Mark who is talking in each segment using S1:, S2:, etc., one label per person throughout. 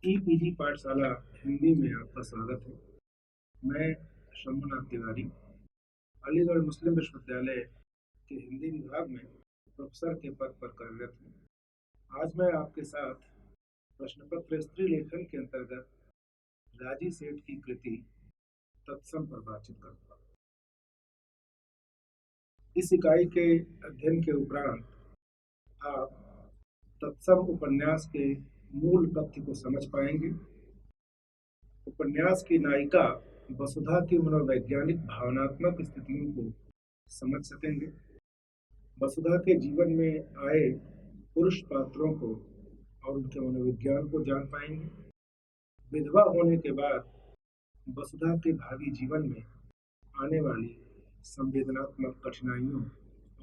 S1: E-PG पाठशाला हिंदी में आपका स्वागत है। मैं शंभुनाथ तिवारी अलीगढ़ मुस्लिम विश्वविद्यालय के हिंदी विभाग में प्रोफेसर के पद पर कार्यरत हूँ। आज मैं आपके साथ प्रश्न पत्र स्त्री लेखन के अंतर्गत राजी सेठ की कृति तत्सम पर बातचीत करूंगा। इस इकाई के अध्ययन के उपरांत आप तत्सम उपन्यास के मूल तथ्य को समझ पाएंगे। उपन्यास की नायिका वसुधा की मनोवैज्ञानिक भावनात्मक स्थितियों को समझ सकेंगे। वसुधा के जीवन में आए पुरुष पात्रों को और उनके मनोविज्ञान को जान पाएंगे। विधवा होने के बाद वसुधा के भावी जीवन में आने वाली संवेदनात्मक कठिनाइयों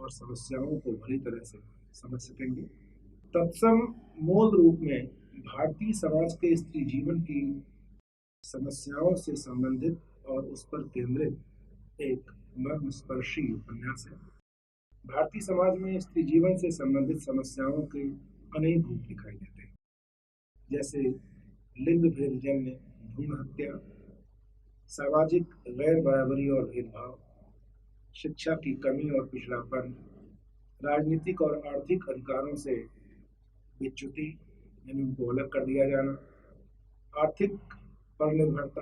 S1: और समस्याओं को भली तरह से समझ सकेंगे। तत्सम मूल रूप में भारतीय समाज के स्त्री जीवन की समस्याओं से संबंधित और उस पर केंद्रित एक मर्मस्पर्शी उपन्यास है। भारतीय समाज में स्त्री जीवन से संबंधित समस्याओं के अनेक रूप दिखाई देते हैं, जैसे लिंग भेदजन्य भ्रूण हत्या, सामाजिक गैर बराबरी और भेदभाव, शिक्षा की कमी और पिछड़ापन, राजनीतिक और आर्थिक अधिकारों से विच्युति यानी उनको अलग कर दिया जाना, आर्थिक पर निर्भरता,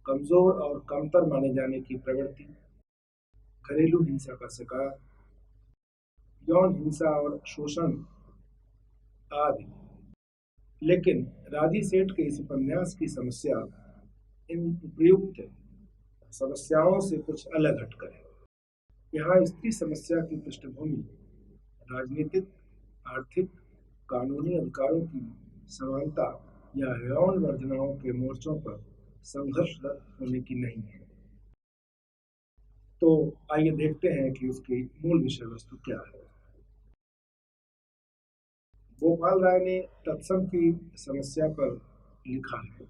S1: कमजोर और कमतर माने जाने की प्रवृत्ति, घरेलू हिंसा का शिकार, यौन हिंसा और शोषण आदि। लेकिन राजी सेठ के इस उपन्यास की समस्या इन उपयुक्त समस्याओं से कुछ अलग हटकर है। यहाँ स्त्री समस्या की पृष्ठभूमि राजनीतिक, आर्थिक, कानूनी अधिकारों की समानता या यौन वर्जनाओं के मोर्चों पर संघर्षरत होने की नहीं है। तो आइए देखते हैं कि उसकी मूल विषय वस्तु क्या है। गोपाल राय ने तत्सम की समस्या पर लिखा है।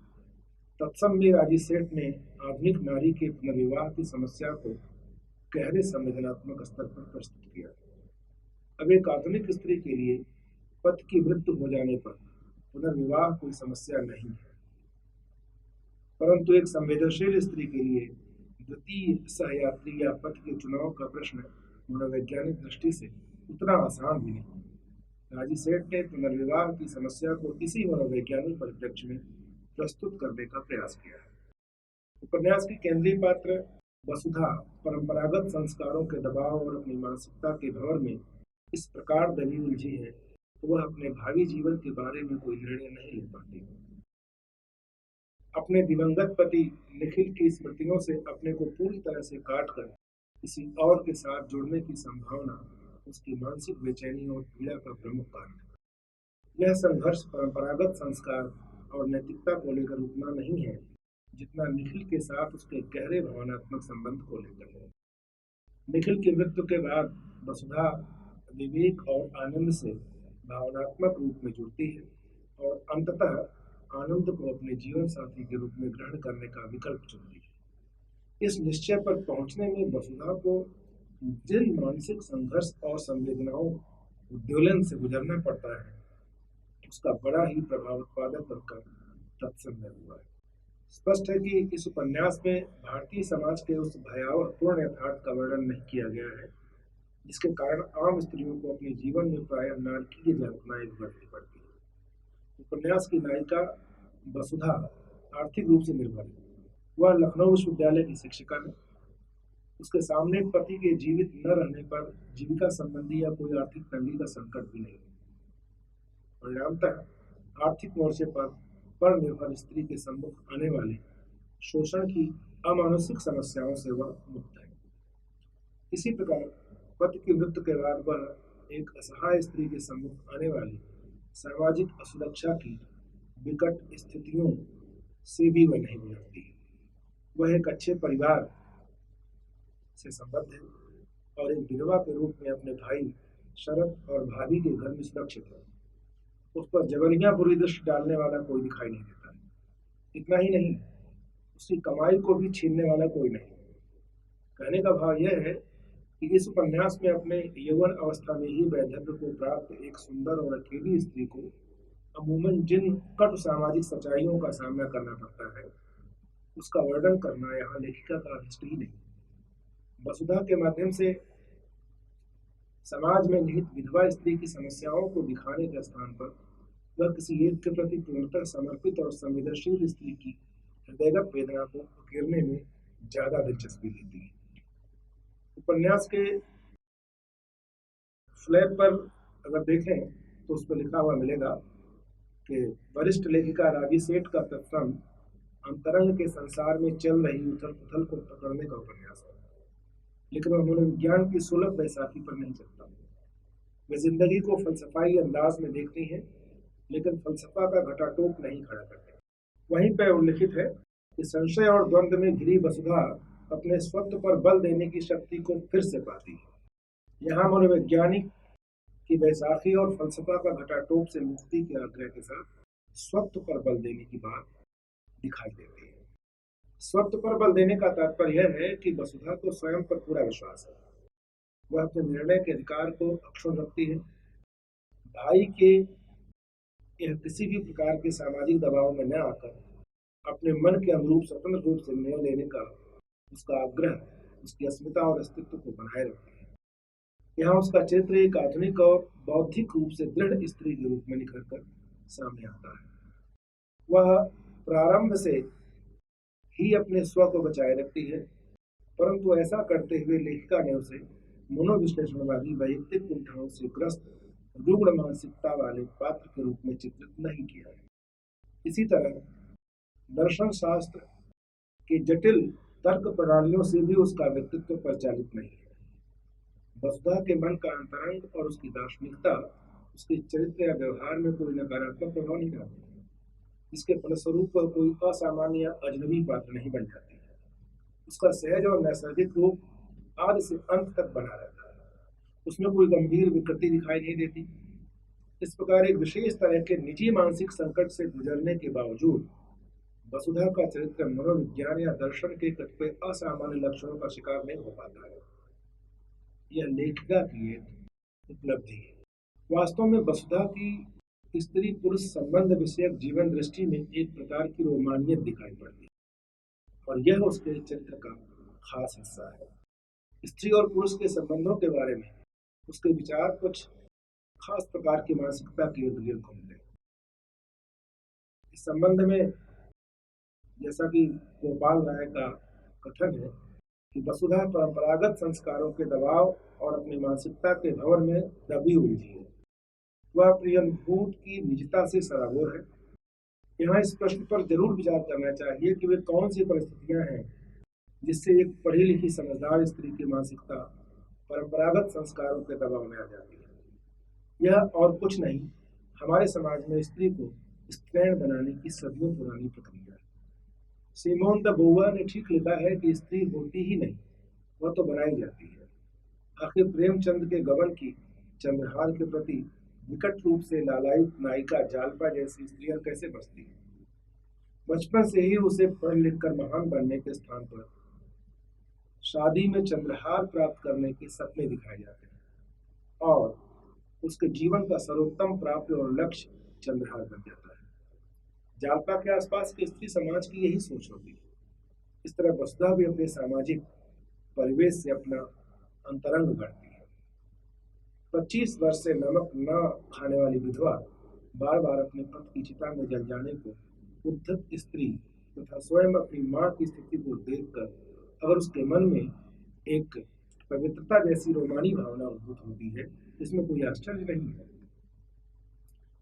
S1: तत्सम में राजी सेठ ने आधुनिक नारी के पुनर्विवाह की समस्या को गहरे संवेदनात्मक स्तर पर प्रस्तुत किया। अब एक आधुनिक स्त्री के लिए पति की मृत्यु हो जाने पर पुनर्विवाह कोई समस्या नहीं है, परंतु एक संवेदनशील स्त्री के लिए द्वितीय सहयात्री या पति के चुनाव का प्रश्न मनोवैज्ञानिक दृष्टि से उतना आसान भी नहीं। राजी सेठ ने पुनर्विवाह की समस्या को इसी मनोवैज्ञानिक परिप्रेक्ष्य में प्रस्तुत करने का प्रयास किया है। उपन्यास की केंद्रीय पात्र वसुधा परंपरागत संस्कारों के दबाव और अपनी मानसिकता के भंवर में इस प्रकार दबी उलझी है तो वह अपने भावी जीवन के बारे में कोई निर्णय नहीं ले पाती। अपने दिवंगत पति निखिल की स्मृतियों से अपने को पूरी तरह से काट कर किसी और के साथ जुड़ने की संभावना उसकी मानसिक बेचैनी और पीड़ा का प्रमुख कारण है। यह संघर्ष परंपरागत संस्कार और नैतिकता को लेकर उतना नहीं है जितना निखिल के साथ उसके गहरे भावनात्मक संबंध को लेकर है। निखिल की मृत्यु के बाद वसुधा विवेक और आनंद से भावनात्मक रूप में जुड़ती है और अंततः आनंद को अपने जीवन साथी के रूप में ग्रहण करने का विकल्प चुनती है। इस निश्चय पर पहुंचने में वसुधा को जिन मानसिक संघर्ष और संवेदनाओं उद्वेलन से गुजरना पड़ता है उसका बड़ा ही प्रभाव उत्पादक बनकर तत्सम में हुआ है। स्पष्ट है कि इस उपन्यास में भारतीय समाज के उस भयावह पूर्ण यथार्थ का वर्णन नहीं किया गया है जिसके कारण आम स्त्रियों को अपने जीवन में प्रायः नारकीय यातनाएं भुगतनी पड़ती है। उपन्यास की नायिका वसुधा आर्थिक रूप से निर्भर है। वह लखनऊ विश्वविद्यालय की शिक्षिका है। उसके सामने पति के जीवित न रहने पर जीविका संबंधी या कोई आर्थिक तंगी का संकट भी नहीं। परिणामतः आर्थिक मोर्चे पर निर्भर स्त्री के सम्मुख आने वाले शोषण की अमानुषिक समस्याओं से वह मुक्त है। इसी प्रकार पति की मृत्यु के बाद वह एक असहाय स्त्री के सम्मुख आने वाली सामाजिक असुरक्षा की विकट स्थितियों से भी वह नहीं गुजरती है। वह एक अच्छे परिवार से संबद्ध है और एक विधवा के रूप में अपने भाई शरद और भाभी के घर में सुरक्षित है। उस पर जबरियां बुरी दृष्टि डालने वाला कोई दिखाई नहीं देता। इतना ही नहीं, उसकी कमाई को भी छीनने वाला कोई नहीं। कहने का भाव यह है कि इस उपन्यास में अपने यौवन अवस्था में ही वैधव्य को प्राप्त एक सुंदर और अकेली स्त्री को अमूमन जिन कटु सामाजिक सच्चाइयों का सामना करना पड़ता है, उसका वर्णन करना यहाँ लेखिका का अभिष्ट ही नहीं। वसुधा के माध्यम से समाज में निहित विधवा स्त्री की समस्याओं को दिखाने के स्थान पर वह किसी एक के प्रति पूर्णतः समर्पित और संवेदनशील स्त्री की हृदयगत वेदना को उकेरने में ज्यादा दिलचस्पी लेती है। उपन्यास के फ्लैप पर अगर देखें तो उस पर लिखा हुआ मिलेगा कि वरिष्ठ लेखिका राजी सेठ का तत्सम अंतरंग के संसार में चल रही उथल पुथल को पकड़ने का उपन्यास है, लेकिन वह मनोविज्ञान की सुलभ बैसाखी पर नहीं चलता। वे जिंदगी को फलसफाई अंदाज में देखती हैं, लेकिन फलसफा का घटाटोप नहीं खड़ा करते। वहीं पर उल्लिखित है कि संशय और द्वंद्व में घिरी वसुधा अपने स्वत्व पर बल देने की शक्ति को फिर से पाती है। यहाँ मनोवैज्ञानिक की बैसाखी और फलसफा का घटाटोप से मुक्ति के आग्रह के साथ स्वत्व पर बल देने की बात दिखाई देती है। स्वत्व पर बल देने का तात्पर्य यह है कि वसुधा को स्वयं पर पूरा विश्वास है। वह अपने निर्णय के अधिकार को अक्षुण्ण रखती है। भाई के यह किसी भी प्रकार के सामाजिक दबाव में न आकर अपने मन के अनुरूप स्वतंत्र रूप से निर्णय लेने का उसका आग्रह उसकी अस्मिता और अस्तित्व को बनाए रखती है। यहाँ उसका चरित्र एक आधुनिक और बौद्धिक रूप से दृढ़ स्त्री के रूप में निखर कर सामने आता है। वह प्रारंभ से ही अपने स्व को बचाए रखती है, परंतु ऐसा करते हुए लेखिका ने उसे मनोविश्लेषणवादी वैयक्तिक कुंठाओं से ग्रस्त रुग्ण मानसिकता वाले पात्र के रूप में चित्रित नहीं किया है। इसी तरह दर्शन शास्त्र के जटिल तर्क प्रणालियों से भी उसका व्यक्तित्व परिचालित नहीं है। वसुधा के मन का अंतरंग और उसकी दार्शनिकता उसके चरित्र या व्यवहार में कोई नकारात्मक प्रभाव नहीं डालती। इसके फलस्वरूप वह कोई असामान्य या अजनबी पात्र नहीं बन जाती है। उसका सहज और नैसर्गिक रूप आदि से अंत तक बना रहता है। उसमें कोई गंभीर विकृति दिखाई नहीं देती। इस प्रकार एक विशेष तरह के निजी मानसिक संकट से गुजरने के बावजूद वसुधा का चरित्र मनोविज्ञान या दर्शन के कतिपय असामान्य लक्षणों का शिकार नहीं हो पाता है। यह लेखिका की एक उपलब्धि है। वास्तव में वसुधा की स्त्री पुरुष संबंध विषयक जीवन दृष्टि में एक प्रकार की रोमानियत दिखाई पड़ती है, और यह उसके चरित्र का खास हिस्सा है। स्त्री और पुरुष के संबंधों के बारे में उसके विचार कुछ खास प्रकार की मानसिकता के इर्द गिर्द घूमते हैं। इस संबंध में जैसा कि गोपाल राय का कथन है कि वसुधा परंपरागत संस्कारों के दबाव और अपनी मानसिकता के भंवर में दबी उलझी है। वह प्रियंभूत की निजता से सराबोर है। यहाँ इस प्रश्न पर जरूर विचार करना चाहिए कि वे कौन सी परिस्थितियां हैं जिससे एक पढ़ी लिखी समझदार स्त्री की मानसिकता परंपरागत संस्कारों के दबाव में आ जाती है। यह और कुछ नहीं, हमारे समाज में स्त्री को स्त्रैण बनाने की सदियों पुरानी प्रक्रिया है। सिमोन द बोवर ने ठीक लिखा है कि स्त्री होती ही नहीं, वह तो बनाई जाती है। आखिर प्रेमचंद के गबन की चंद्रहार के प्रति विकट रूप से लालायित नायिका जालपा जैसी स्त्रियां कैसे बचती हैं? बचपन से ही उसे पढ़ लिख कर महान बनने के स्थान पर शादी में चंद्रहार प्राप्त करने के सपने दिखाए जाते हैं, और उसके जीवन का सर्वोत्तम प्राप्य और लक्ष्य चंद्रहार बन जाता है। जालपा के आसपास की स्त्री समाज की यही सोच होती है। इस तरह वसुधा भी अपने सामाजिक परिवेश से अपना अंतरंग गढ़ती है। 25 वर्ष से नमक न खाने वाली विधवा बार बार अपने पति की चिता में जल जाने को उद्धत स्त्री तथा स्वयं अपनी मां की स्थिति को देखकर अगर उसके मन में एक पवित्रता जैसी रोमानी भावना उद्भूत होती है, इसमें कोई आश्चर्य नहीं है।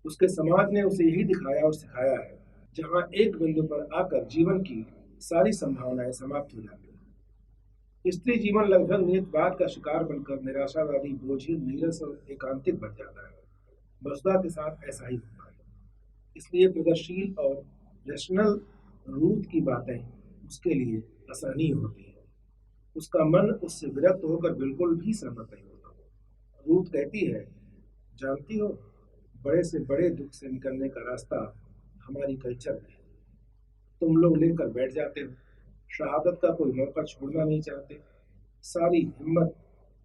S1: उसके समाज ने उसे यही दिखाया और सिखाया है, जहां एक बिंदु पर आकर जीवन की सारी संभावनाएं समाप्त हो जाती हैं। स्त्री जीवन लगभग नियतवाद का शिकार बनकर निराशावादी, बोझिल, नीरस और एकांतिक बन जाता है। वसुधा के साथ ऐसा ही होता है। इसलिए प्रगतिशील और रैशनल रूथ की बातें उसके लिए असहनीय होती है। उसका मन उससे विरक्त होकर बिल्कुल भी सहमत नहीं होता। रूथ कहती है, जानती हो, बड़े से बड़े दुख से निकलने का रास्ता हमारी कल्चर में है। तुम लोग लेकर बैठ जाते हो, शहादत का कोई मौका छोड़ना नहीं चाहते। सारी हिम्मत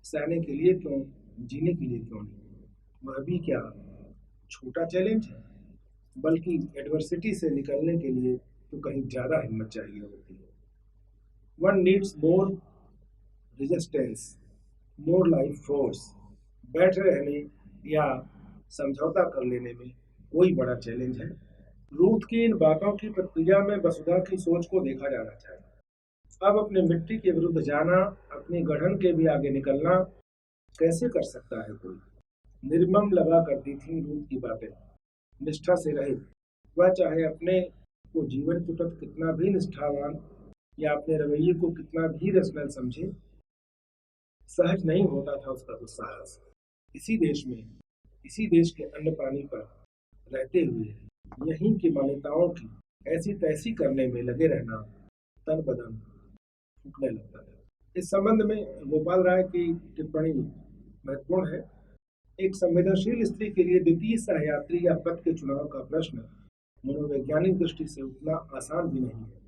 S1: सहने के लिए क्यों, जीने के लिए क्यों नहीं? वह भी क्या छोटा चैलेंज है? बल्कि एडवर्सिटी से निकलने के लिए तो कहीं ज़्यादा हिम्मत चाहिए होती है। One needs more resistance, more life force. बैठे रहने या समझौता कर लेने में कोई बड़ा चैलेंज है? रूथ की इन बातों की प्रक्रिया में वसुधा की सोच को देखा जाना चाहिए। अब अपने मिट्टी के विरुद्ध जाना, अपनी गढ़न के भी आगे निकलना कैसे कर सकता है कोई? निर्मम लगा करती थी रूथ की बातें, निष्ठा से रहित। वह चाहे अपने को जीवन के प्रति कितना भी निष्ठावान या अपने रवैये को कितना भी रचनल समझे, सहज नहीं होता था उसका दुस्साहस। इसी देश में, इसी देश के अन्न पानी पर रहते हुए यहीं की मान्यताओं की ऐसी तैसी करने में लगे रहना तन बदन फूकने लगता है। इस संबंध में गोपाल राय की टिप्पणी महत्वपूर्ण है। एक संवेदनशील स्त्री के लिए द्वितीय सहयात्री या पद के चुनाव का प्रश्न मनोवैज्ञानिक दृष्टि से उतना आसान भी नहीं है।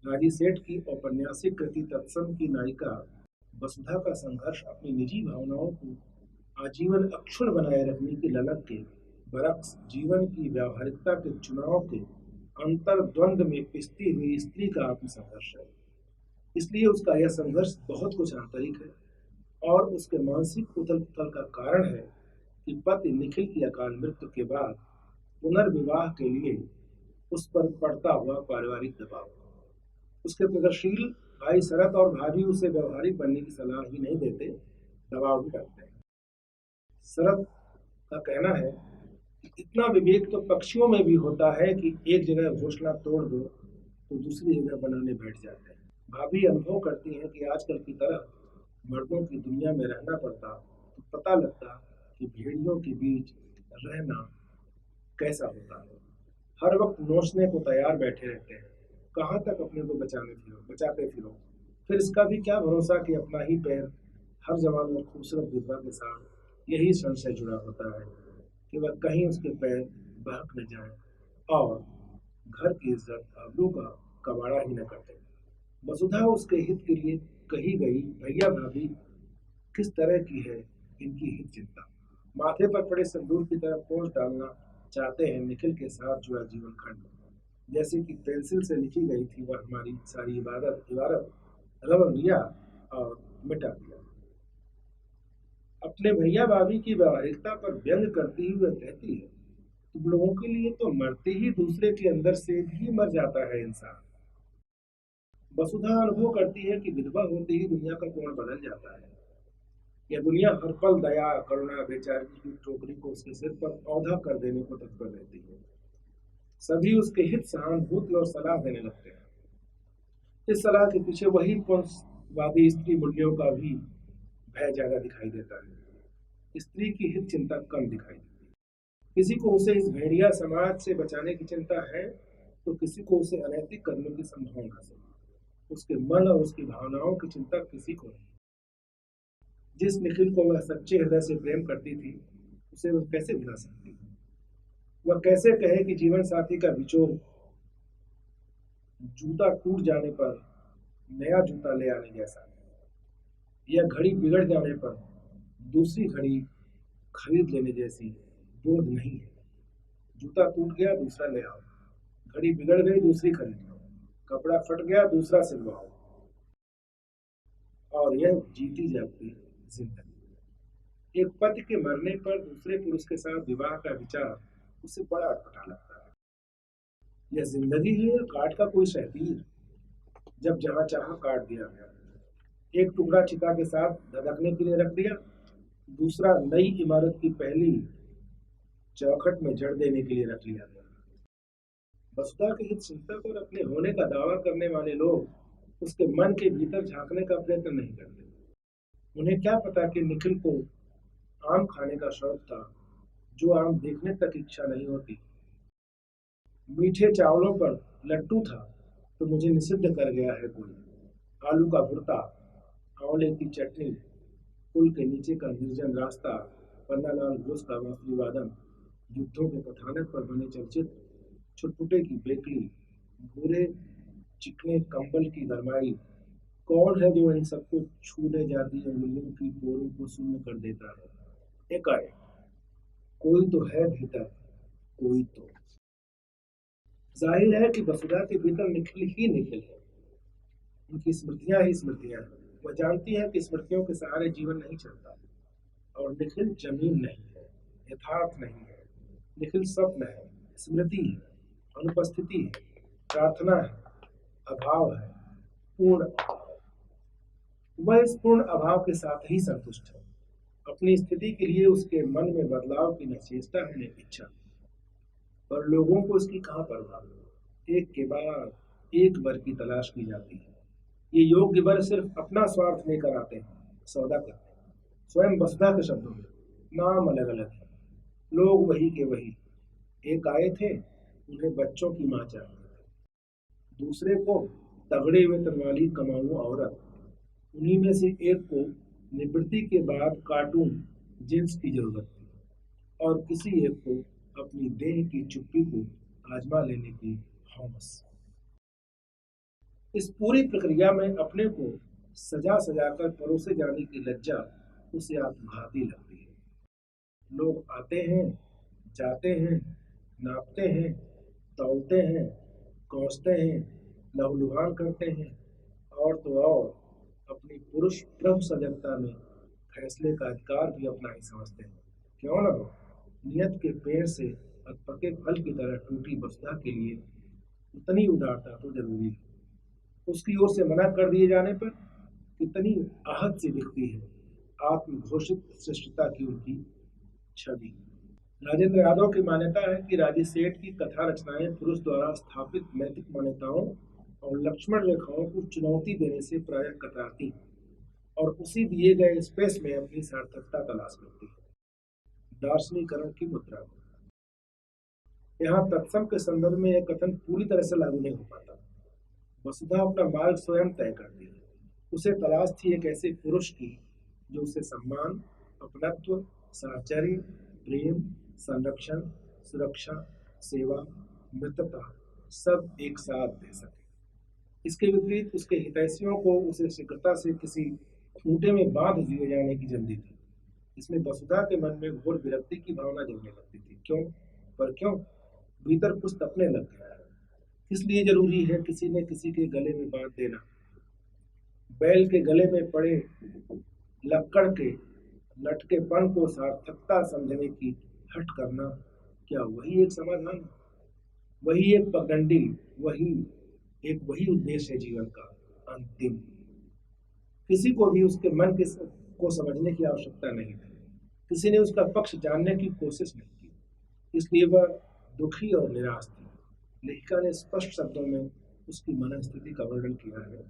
S1: राजी सेठ की औपन्यासिक कृति तत्सम की नायिका वसुधा का संघर्ष अपनी निजी भावनाओं को आजीवन अक्षुण्ण बनाए रखने की ललक के बरक्स जीवन की व्यावहारिकता के चुनाव के अंतर्द्वंद में पिसती हुई स्त्री का आत्मसंघर्ष है। इसलिए उसका यह संघर्ष बहुत कुछ आंतरिक है और उसके मानसिक उथल पुथल का कारण है कि पति निखिल की अकाल मृत्यु के बाद पुनर्विवाह के लिए उस पर पड़ता हुआ पारिवारिक दबाव। उसके प्रगतिशील भाई शरत और भाभी उसे व्यवहारिक बनने की सलाह ही नहीं देते, दबाव भी डालते हैं। शरत का कहना है कि इतना विवेक तो पक्षियों में भी होता है कि एक जगह घोंसला तोड़ दो तो दूसरी जगह बनाने बैठ जाते हैं। भाभी अनुभव करती हैं कि आजकल की तरह मर्दों की दुनिया में रहना पड़ता तो पता लगता कि भेड़ियों के बीच रहना कैसा होता है। हर वक्त नोचने को तैयार बैठे रहते हैं, कहाँ तक अपने को बचाते फिरो। फिर इसका भी क्या भरोसा कि अपना ही पैर हर जवान और खूबसूरत विधवा के साथ यही संशय जुड़ा होता है कि वह कहीं उसके पैर बहक न जाए और घर की इज्जत आबरू का कबाड़ा ही न कर दे। वसुधा उसके हित के लिए कही गई भैया भाभी किस तरह की है इनकी हित चिंता। माथे पर पड़े संदूर की तरफ पोंछ डालना चाहते हैं निखिल के साथ जुड़ा जीवन खंड, जैसे कि पेंसिल से लिखी गई थी वह हमारी सारी इबारत रबर लिया और मिटा दिया। अपने भैया भाभी की व्यवहारिकता पर व्यंग करती हुई वह कहती है, तुम लोगों के लिए तो मरते ही दूसरे के अंदर से भी मर जाता है इंसान। वसुधा अनुभव करती है कि विधवा होते ही दुनिया का कोण बदल जाता है। यह दुनिया हर पल दया करुणा बेचारी की टोकरी को उसके सिर पर औधा कर देने को तत्पर रहती है। सभी उसके हित सहानुभूति और सलाह देने लगते हैं। इस सलाह के पीछे वही पुंसवादी स्त्री मूल्यों का भी भय ज्यादा दिखाई देता है। स्त्री की हित चिंता कम दिखाई देती है। किसी को उसे इस भेड़िया समाज से बचाने की चिंता है तो किसी को उसे अनैतिक करने की संभावना से। उसके मन और उसकी भावनाओं की चिंता किसी को नहीं। जिस निखिल को वह सच्चे हृदय से प्रेम करती थी उसे वह कैसे भुला सकती थी? वह कैसे कहे कि जीवन साथी का बिछोह जूता टूट जाने पर नया जूता ले आने जैसा, या घड़ी बिगड़ जाने पर दूसरी घड़ी खरीद लेने जैसी बोध नहीं है। जूता टूट गया दूसरा ले आओ, घड़ी बिगड़ गई दूसरी खरीद लो, कपड़ा फट गया दूसरा सिलवाओ, और यह जीती जाती जिंदगी। एक पति के मरने पर दूसरे पुरुष के साथ विवाह का विचार उसे बड़ा अटपटा लगता है। यह जिंदगी है या काट का कोई शहतीर, जब जहां चाहा काट दिया गया। एक टुकड़ा चिता के साथ धधकने के लिए रख दिया, दूसरा नई इमारत की पहली चौखट में जड़ देने के लिए रख लिया गया। वसुधा के हित चिंतक और अपने होने का दावा करने वाले लोग उसके मन के भीतर झांकने का प्रयत्न नहीं करते। उन्हें क्या पता कि निखिल को आम खाने का शौक था जो आम देखने तक इच्छा नहीं होती। मीठे चावलों पर लट्टू था तो मुझे निषिद्ध कर गया है कोई। आलू का भुर्ता, आंवले की चटनी, पुल के नीचे का निर्जन रास्ता, पन्नालाल घोष का बांसुरी वादन, युद्धों के कथानक पर बने चलचित्र, छुटपुटे की बेकरी, भूरे चिकने कंबल की गरमाई। कौन है जो इन सबको छूने जाती उंगलियों की पोरों को शून्य कर देता है? एकाएक कोई तो है भीतर, कोई तो जाहिर है कि वसुधा के भीतर निखिल ही निखिल है। उनकी स्मृतियां ही स्मृतियां हैं। वह जानती है कि स्मृतियों के सहारे जीवन नहीं चलता। और निखिल जमीन नहीं है, यथार्थ नहीं है। निखिल स्वप्न है, स्मृति है, अनुपस्थिति है, प्रार्थना है, अभाव है, पूर्ण अभाव। वह इस पूर्ण अभाव के साथ ही संतुष्ट है। अपनी स्थिति के लिए उसके मन में बदलाव की न चेष्टा है न इच्छा। पर लोगों को इसकी कहाँ परवाह। एक के बाद एक वर की तलाश की जाती है। ये योग्य वर सिर्फ अपना स्वार्थ लेकर आते हैं, सौदा करते हैं। स्वयं वसुधा के शब्दों में नाम अलग अलग है, लोग वही के वही। एक आए थे, उन्हें बच्चों की माँ चाहिए थी। दूसरे को तगड़े वेतन वाली कमाऊ औरत। उन्हीं में से एक को निवृत्ति के बाद कार्टून जींस की जरूरत थी। और किसी एक को अपनी देह की चुप्पी को आजमा लेने की हौस। इस पूरी प्रक्रिया में अपने को सजा सजाकर परोसे जाने की लज्जा उसे आत्मघाती लगती है। लोग आते हैं, जाते हैं, नापते हैं, तौलते हैं, कोसते हैं, लहूलुहान करते हैं, और तो और अपनी पुरुष प्रभु सजगता में फैसले का अधिकार भी अपना ही समझते हैं। क्यों न हो। नियत के पेड़ से अधपके फल की तरह टूटी वसुधा के लिए उतनी उदारता तो जरूरी है। उसकी ओर से मना कर दिए जाने पर कितनी आहत सी दिखती है आत्मघोषित श्रेष्ठता की उनकी छवि। राजेंद्र यादव की मान्यता है कि राजी सेठ की कथा रचनाएं पुरुष द्वारा स्थापित नैतिक मान्यताओं और लक्ष्मण रेखाओं को चुनौती देने से प्रायः कतराती और उसी दिए गए स्पेस में अपनी सार्थकता तलाश करती है। दार्शनिकरण की मुद्रा। यहाँ तत्सम के संदर्भ में यह कथन पूरी तरह से लागू नहीं हो पाता। वसुधा अपना मार्ग स्वयं तय करती है। उसे तलाश थी एक ऐसे पुरुष की जो उसे सम्मान, अपनत्व, साहचर्य, प्रेम, संरक्षण, सुरक्षा, सेवा, मित्रता सब एक साथ दे सके। इसके विपरीत उसके हितैषियों को उसे शीघ्रता से किसी खूंटे में बांध दिए जाने की जल्दी थी। इसमें वसुधा के मन में घोर विरक्ति की भावना जगने लगती थी। क्यों? पर क्यों? भीतर कुछ तपने लग गया है। इसलिए जरूरी है किसी ने किसी के गले में बांध देना। बैल के गले में पड़े लक्कड़ के लटकेपन को सार्थकता समझने की हट करना, क्या वही एक समाधान? वही एक पगडंडी, वही उद्देश्य है जीवन का अंतिम। किसी को भी उसके मन के को समझने की आवश्यकता नहीं थी। किसी ने उसका पक्ष जानने की कोशिश नहीं की। इसलिए वह दुखी और निराश थी। लेखिका ने स्पष्ट शब्दों में उसकी मनस्थिति का वर्णन किया है।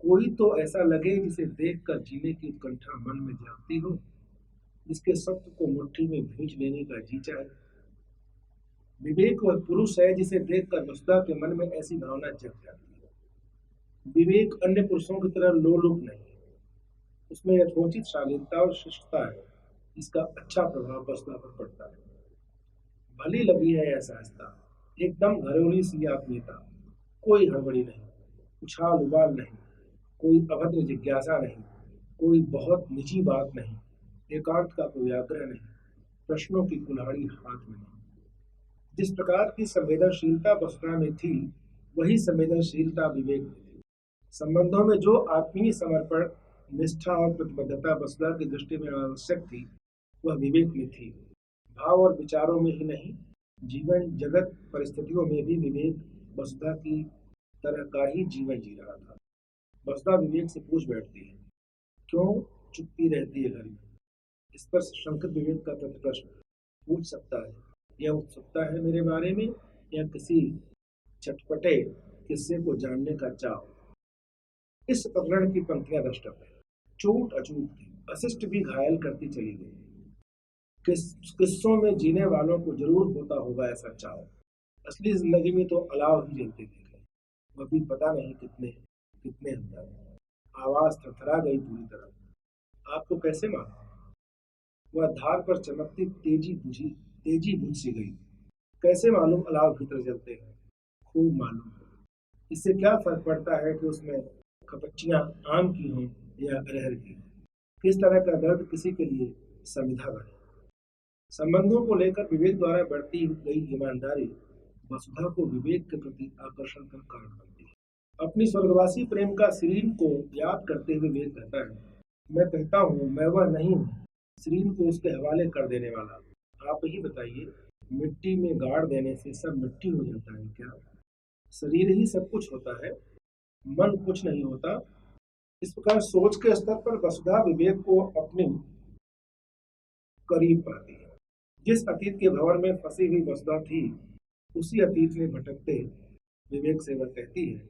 S1: कोई तो ऐसा लगे जिसे देखकर जीने की उत्कंठा मन में जागती हो, जिसके सत्य को मुट्ठी में भींच लेने का जी चाहे। विवेक वह पुरुष है जिसे देखकर वसुधा के मन में ऐसी भावना जग जाती है। विवेक अन्य पुरुषों की तरह लोलुप नहीं है। उसमें यथोचित शालीनता और शिष्टता है, जिसका अच्छा प्रभाव वसुधा पर पड़ता है। भली लगी है यह सहजता, एकदम घरेलू सी आत्मीयता। कोई हड़बड़ी नहीं, उछाल उबाल नहीं, कोई अभद्र जिज्ञासा नहीं, कोई बहुत निजी बात नहीं, एकांत का कोई आग्रह नहीं, प्रश्नों की कुल्हाड़ी हाथ में नहीं। जिस प्रकार की संवेदनशीलता वसुधा में थी, वही संवेदनशीलता विवेक में थी। संबंधों में जो आत्मीय समर्पण, निष्ठा और प्रतिबद्धता वसुधा की दृष्टि में आवश्यक थी, वह विवेक में थी। भाव और विचारों में ही नहीं, जीवन जगत परिस्थितियों में भी विवेक वसुधा की तरह का ही जीवन जी रहा था। वसुधा विवेक से पूछ बैठती है, क्यों चुपती रहती है घर में? इस पर शंकर विवेक का प्रतिप्रश्न पूछ सकता है, यह उत्सुकता है मेरे बारे में या किसी चटपटे किस्से को जानने का चाव? इस प्रकरण की पंक्तियां दृष्टप है। चोट अचूक थी, अशिष्ट भी घायल करती चली गई। किस्सों में जीने वालों को जरूर होता होगा ऐसा चाव। असली जिंदगी में तो अलाव ही जलते देखे, वह भी पता नहीं कितने कितने अंदर। आवाज थरथरा गई पूरी तरह। आपको कैसे मालूम? वह धार पर चमकती तेजी बुझ सी गई। कैसे मालूम अलाव भीतर जलते हैं? खूब मालूम है। इससे क्या फर्क पड़ता है कि उसमें खपच्चियां आम की हों या अरहर की? किस तरह का दर्द किसी के लिए संविधा बने? संबंधों को लेकर विवेक द्वारा बढ़ती गई ईमानदारी वसुधा को विवेक के प्रति आकर्षण का कारण बनती है। अपनी स्वर्गवासी प्रेम का श्रीन को याद करते हुए विवेक कहता है, मैं कहता हूँ मैं वह नहीं हूँ श्रीन को उसके हवाले कर देने वाला। आप ही बताइए, मिट्टी में गाड़ देने से सब मिट्टी हो जाता है क्या? शरीर ही सब कुछ होता है, मन कुछ नहीं होता। इस प्रकार सोच के स्तर पर वसुधा विवेक को अपने करीब पाती है। जिस अतीत के भंवर में फंसी हुई वसुधा थी, उसी अतीत में भटकते विवेक से वह कहती है,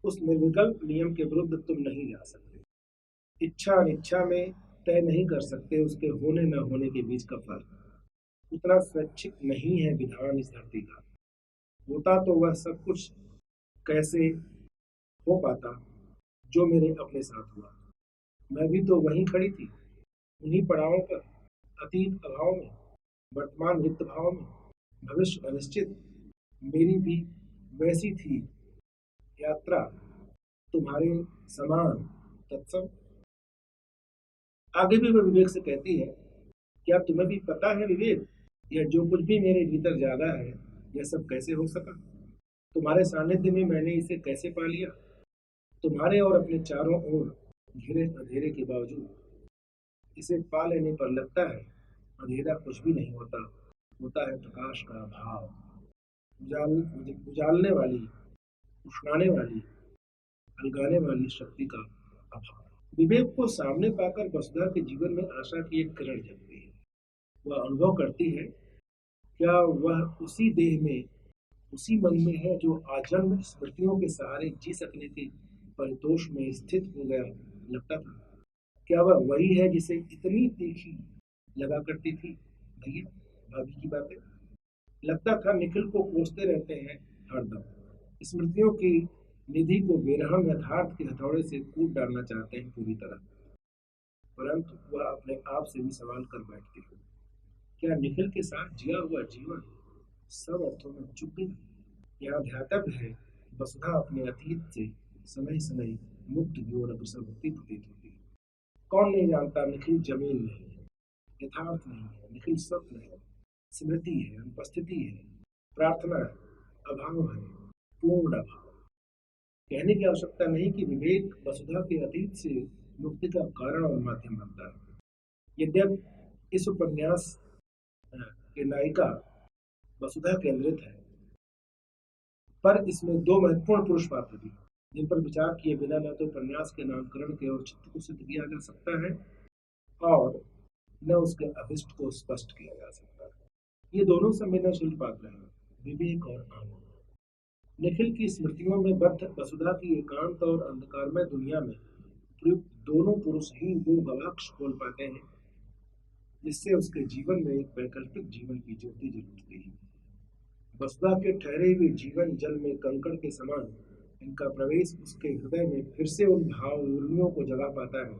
S1: उस निर्विकल्प नियम के विरुद्ध तुम नहीं जा सकते। इच्छा अनिच्छा में तय नहीं कर सकते उसके होने न होने के बीच का फर्क। उतना स्वैच्छिक नहीं है विधान इस धरती का। होता तो वह सब कुछ कैसे हो पाता जो मेरे अपने साथ हुआ। मैं भी तो वहीं खड़ी थी, उन्हीं पड़ावों पर, अतीत अभाव में, वर्तमान रिक्त भाव में, भविष्य अनिश्चित। मेरी भी वैसी थी यात्रा, तुम्हारे समान तत्सम। आगे भी वह विवेक से कहती है, क्या तुम्हें भी पता है विवेक, यह जो कुछ भी मेरे भीतर जागा है, यह सब कैसे हो सका? तुम्हारे सानिध्य में मैंने इसे कैसे पा लिया? तुम्हारे और अपने चारों ओर घिरे अंधेरे के बावजूद इसे पा लेने पर लगता है अंधेरा कुछ भी नहीं होता, होता है प्रकाश का अभाव। उजालने वाली, उष्णाने वाली, अलगाने वाली शक्ति का अभाव। विवेक को सामने पाकर वसुधा के जीवन में आशा की एक किरण जगती है। वह अनुभव करती है, क्या वह उसी देह में, उसी मन में है जो आजन्म स्मृतियों के सहारे जी सकने के परितोष में स्थित हो गया लगता था? क्या वह वही है जिसे इतनी तीखी लगा करती थी भैया भाभी की बातें? लगता था निखिल को कोसते रहते हैं हरदम, स्मृतियों की निधि को बेरहम यथार्थ के हथौड़े से कूट डालना चाहते हैं पूरी तरह। परंतु वह अपने आप से भी सवाल कर बैठती है, क्या निखिल के साथ जिया हुआ जीवन सब अर्थों में चुप गई? यहाँ ध्यातव्य है, वसुधा अपने अतीत से समय समय मुक्त की ओर अग्रसर होती प्रतीत होती है। कौन नहीं जानता निखिल जमीन नहीं है, यथार्थ नहीं है, निखिल स्वप्न है, स्मृति है, अनुपस्थिति है, प्रार्थना है, अभाव है, पूर्ण अभाव। कहने की आवश्यकता नहीं कि विवेक वसुधा के अतीत से मुक्ति का कारण और माध्यम बनता है। यद्यपि इस उपन्यास की नायिका वसुधा केंद्रित है, पर इसमें दो महत्वपूर्ण पुरुष पात्र भी जिन पर विचार किए बिना न तो उपन्यास के नामकरण के और चित्त को सिद्ध किया जा सकता है और न उसके अभिष्ट को स्पष्ट किया जा सकता है। ये दोनों संवेदनशील पात्र हैं, विवेक और आनंद। निखिल की स्मृतियों में बद्ध वसुधा की एकांत और अंधकारमय दुनिया में प्रयुक्त दोनों पुरुष ही वो गवाक्ष खोल पाते हैं जिससे उसके जीवन में एक वैकल्पिक जीवन की ज्योति जल उठती है। वसुधा के ठहरे हुए जीवन जल में कंकड़ के समान इनका प्रवेश उसके हृदय में फिर से उन भाव उर्मियों को जगा पाता है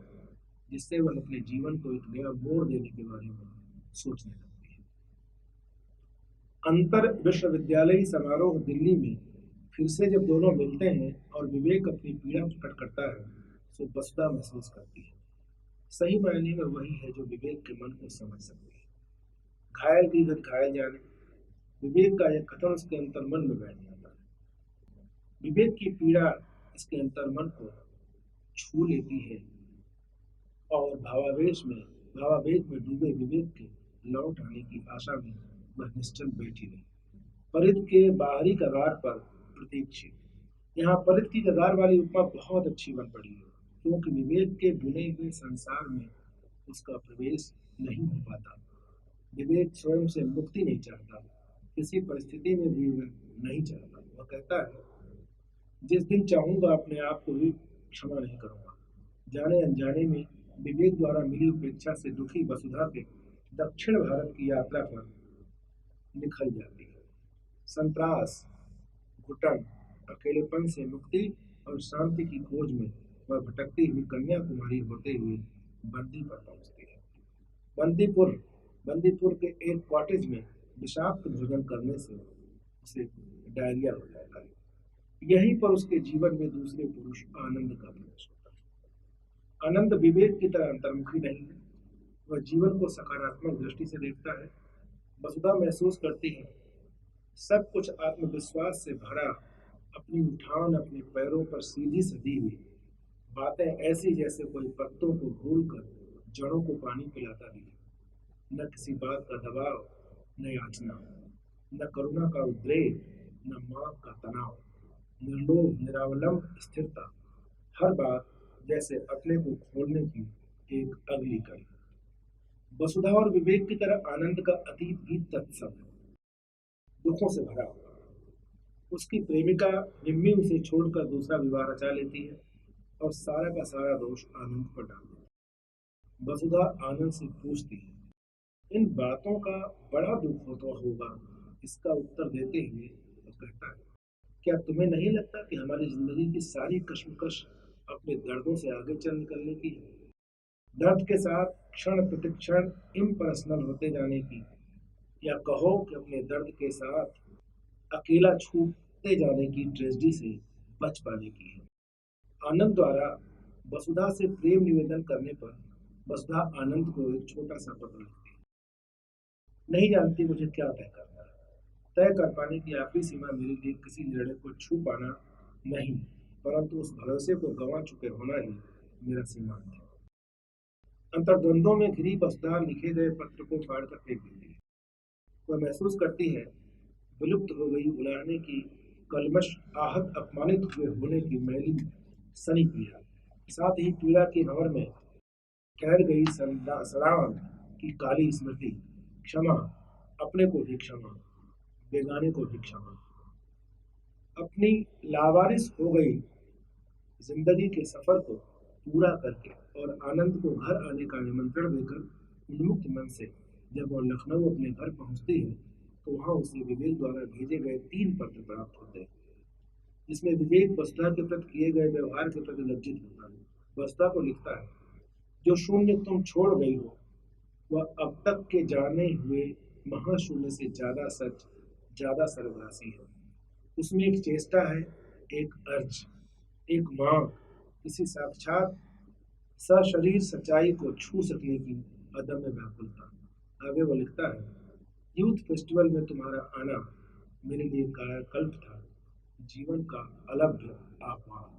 S1: जिससे वह अपने जीवन को एक नया मोड़ देने के बारे में सोचने लगती है। अंतर विश्वविद्यालयी समारोह दिल्ली में फिर से जब दोनों मिलते हैं और विवेक अपनी पीड़ा प्रकट करता है, तो वसुधा महसूस करती है सही मायने में वही है जो विवेक के मन को समझ सकती है। घायल की घट घायल जाने, विवेक का यह कथन उसके अंतर्मन में बैठ जाता है। विवेक की पीड़ा इसके अंतर्मन को छू लेती है और भावावेग में डूबे विवेक के लौट आने की आशा में वह निश्चल बैठी रही, परित के बाहरी कगार पर प्रतीक्षित। यहाँ परित की कगार वाली उपमा बहुत अच्छी बन पड़ी है, क्योंकि विवेक के बुने हुए संसार में उसका प्रवेश नहीं हो पाता। विवेक स्वयं से मुक्ति नहीं चाहता, किसी परिस्थिति में भी वह नहीं चाहता। वह कहता है, जिस दिन चाहूंगा अपने आप को भी क्षमा नहीं करूंगा। जाने अनजाने में विवेक द्वारा मिली उपेक्षा से दुखी वसुधा के दक्षिण भारत की यात्रा पर निकल जाती है। संत्रास, घुटन, अकेलेपन से मुक्ति और शांति की खोज में वह भटकती हुई कन्याकुमारी होते हुए बंदी पर पहुंचती है। बंदीपुर के एक कॉटेज में विषाक्त भोजन करने से उसे डायरिया हो जाता है। यहीं पर उसके जीवन में दूसरे पुरुष आनंद का प्रवेश होता है। आनंद विवेक की तरह अंतर्मुखी नहीं है, वह जीवन को सकारात्मक दृष्टि से देखता है। वसुधा महसूस करती है सब कुछ आत्मविश्वास से भरा, अपनी उठान अपने पैरों पर सीधी सधी हुई, बातें ऐसी जैसे कोई पत्तों को भूलकर जड़ों को पानी पिलाता दिखे। न किसी बात का दबाव, न याचना, न करुणा का उद्रेक, न मांग का तनाव, निर्लोभ निरावलंब स्थिरता। हर बात जैसे अपने को खोलने की एक अगली कड़ी। वसुधा और विवेक की तरह आनंद का अतीत भी तत्सम है, दुखों से भरा हुआ। उसकी प्रेमिका निम्मी उसे छोड़कर दूसरा विवाह रचा लेती है और सारा का सारा दोष आनंद पर डाल देती है। वसुधा आनंद से पूछती है, इन बातों का बड़ा दुख होता होगा। इसका उत्तर देते हुए वो कहता है, क्या तुम्हें नहीं लगता कि हमारी जिंदगी की सारी कश्मकश अपने दर्दों से आगे चल निकलने की है? दर्द के साथ क्षण प्रतिक्षण इम्पर्सनल होते जाने की, या कहो कि अपने दर्द के साथ अकेला छूटते जाने की ट्रेजेडी से बच पाने की है। आनंद द्वारा वसुधा से प्रेम निवेदन करने पर वसुधा आनंद को एक छोटा सा पत्र लिखती है। नहीं जानती मुझे क्या तय करना है। तय कर पाने की आखिरी सीमा मेरे लिए किसी निर्णय को छू पाना नहीं, परंतु उस भरोसे को गंवा चुके होना ही मेरा सीमांत है। अंतर्द्वंदों में घिरी वसुधा लिखे गए पत्र को फाड़ कर फेंक देती है। वह महसूस करती है विलुप्त हो गई उलाहने की कलमश, आहत अपमानित हुए होने की मैली सनी पीड़ा, साथ ही पीड़ा की भंवर में ठहर गई सड़ान की काली स्मृति। क्षमा, अपने को भी क्षमा, बेगाने को भी क्षमा। अपनी लावारिस हो गई जिंदगी के सफर को पूरा करके और आनंद को घर आने का निमंत्रण देकर उन्मुक्त मन से जब वह लखनऊ अपने घर पहुंचती है, तो वहां उसे विवेक द्वारा भेजे गए 3 पत्र प्राप्त होते हैं, जिसमें विवेक वसुधा के प्रति किए गए व्यवहार के प्रति लज्जित होता है। वसुधा को लिखता है, जो शून्य तुम छोड़ गई हो वह अब तक के जाने हुए महाशून्य से ज्यादा सच, ज्यादा सर्वग्रासी है। उसमें एक चेष्टा है, एक अर्ज, एक मांग, किसी साक्षात सशरीर सच्चाई को छू सकने की अदम्य व्याकुलता। आगे वो लिखता है, यूथ फेस्टिवल में तुम्हारा आना मेरे लिए कायाकल्प था, जीवन का अलभ्य आह्वान।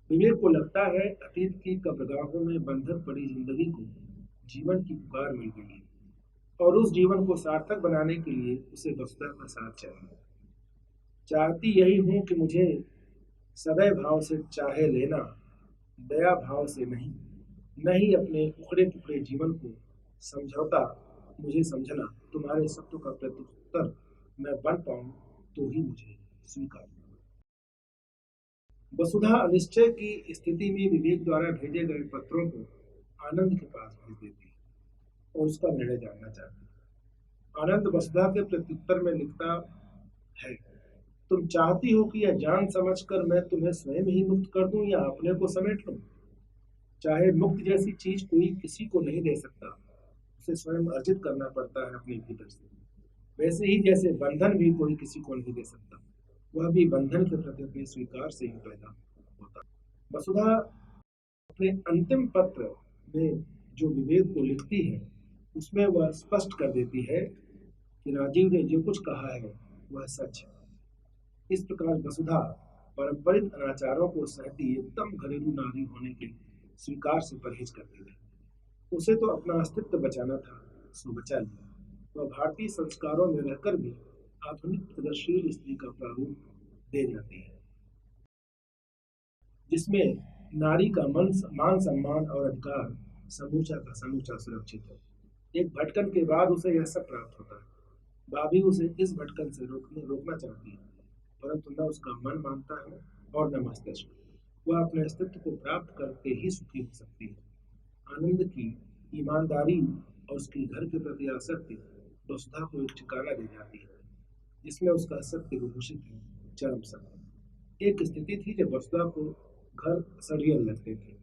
S1: विवेक को लगता है अतीत की कब्रगाहों में बंधक पड़ी जिंदगी को जीवन की पुकार मिल गई है और उस जीवन को सार्थक बनाने के लिए उसे वसुधा का साथ चाहिए। चाहती यही हूं कि मुझे सदैव भाव से चाहे लेना, दया भाव से नहीं, नहीं अपने उखड़े पुखड़े जीवन को समझौता मुझे समझना। तुम्हारे सत्यों का प्रत्युत्तर मैं बन पाऊं तो ही मुझे स्वीकार। वसुधा अनिश्चय की स्थिति में विवेक द्वारा भेजे गए पत्रों को आनंद के पास भेज देती है और उसका निर्णय जानना चाहती है। आनंद वसुधा के प्रत्युत्तर में लिखता है, तुम चाहती हो कि यह जान समझकर मैं तुम्हें स्वयं ही मुक्त कर दूं या अपने को समेट लूं। चाहे मुक्त जैसी चीज कोई किसी को नहीं दे सकता, उसे स्वयं अर्जित करना पड़ता है अपने भीतर से। वैसे ही जैसे बंधन भी कोई किसी को नहीं दे सकता, वह भी बंधन के प्रति अपने स्वीकार से ही पैदा होता है। वसुधा अपने अंतिम पत्र में जो विवेक को लिखती है, उसमें वह स्पष्ट कर देती है कि राजीव ने जो कुछ कहा है वह सच है। इस प्रकार वसुधा पारंपरिक अनाचारों को सहती एकदम घरेलू नारी होने के स्वीकार से परहेज करती रही। उसे तो अपना अस्तित्व बचाना था, सो बचा लिया। वह भारतीय संस्कारों में रहकर भी आधुनिक प्रगतिशील स्त्री का प्रारूप दे जाती है, जिसमें नारी का मान सम्मान और अधिकार समूचा का समूचा सुरक्षित है। एक भटकन के बाद उसे यह सब प्राप्त होता है। भाभी उसे इस भटकन से रोकना चाहती है, परंतु न उसका मन मानता है और न मस्तिष्क। वह अपने अस्तित्व को प्राप्त करके ही सुखी हो सकती है। आनंद की ईमानदारी और उसके घर के प्रति आसक्ति वसुधा को एक ठिकाना दे जाती है, जिसमें उसका सत्य विभूषित है, चरम सत्य। एक स्थिति थी जब वसुधा को घर सड़ियल लगते थे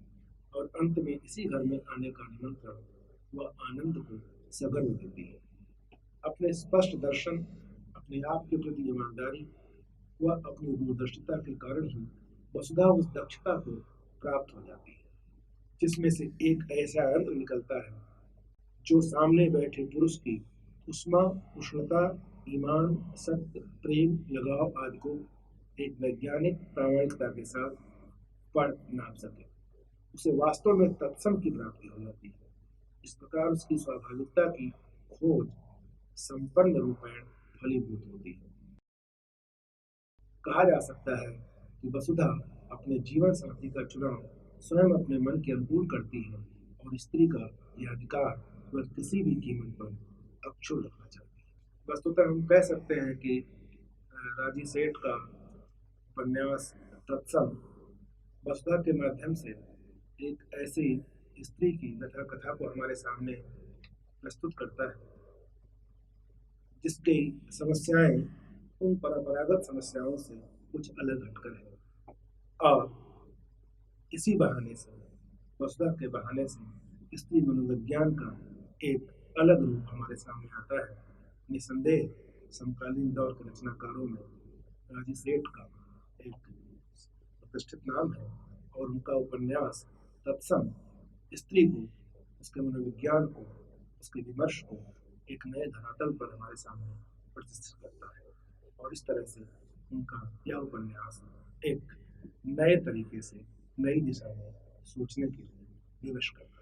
S1: और अंत में इसी घर में आने का निमंत्रण वह आनंद को सगर्व देती है। अपने स्पष्ट दर्शन, अपने आप के प्रति ईमानदारी व अपनी दूरदर्शिता के कारण ही वसुधा उस दक्षता को प्राप्त हो जाती है, जिसमें से एक ऐसा यंत्र निकलता है जो सामने बैठे पुरुष की उष्मा, उष्णता ईमान, सत्य, प्रेम, लगाव आदि को एक वैज्ञानिक प्रामाणिकता के साथ पढ़ नाप सके, उसे वास्तव में तत्सम की प्राप्ति हो जाती है। इस प्रकार उसकी स्वाभाविकता की खोज संपन्न रूपेण फलीभूत होती है। कहा जा सकता है कि वसुधा अपने जीवन साथी का चुनाव स्वयं अपने मन के अनुकूल करती है और स्त्री का यह अधिकार वह किसी भी कीमत पर अक्षुण्ण रखना चाहती है। वस्तुतः हम कह सकते हैं कि राजी सेठ का उपन्यास तत्सम वसुधा के माध्यम से एक ऐसी स्त्री की व्यथा कथा को हमारे सामने प्रस्तुत करता है जिसकी समस्याएं उन परंपरागत समस्याओं से कुछ अलग हटकर है, और इसी बहाने से, वसुधा के बहाने से स्त्री मनोविज्ञान का एक अलग रूप हमारे सामने आता है। निसंदेह समकालीन दौर के रचनाकारों में राजी सेठ का एक प्रतिष्ठित नाम है और उनका उपन्यास तत्सम स्त्री को, उसके मनोविज्ञान को, उसके विमर्श को एक नए धरातल पर हमारे सामने प्रतिष्ठित करता है, और इस तरह से उनका यह उपन्यास एक नए तरीके से, नई दिशा में सोचने के लिए विवश करता है।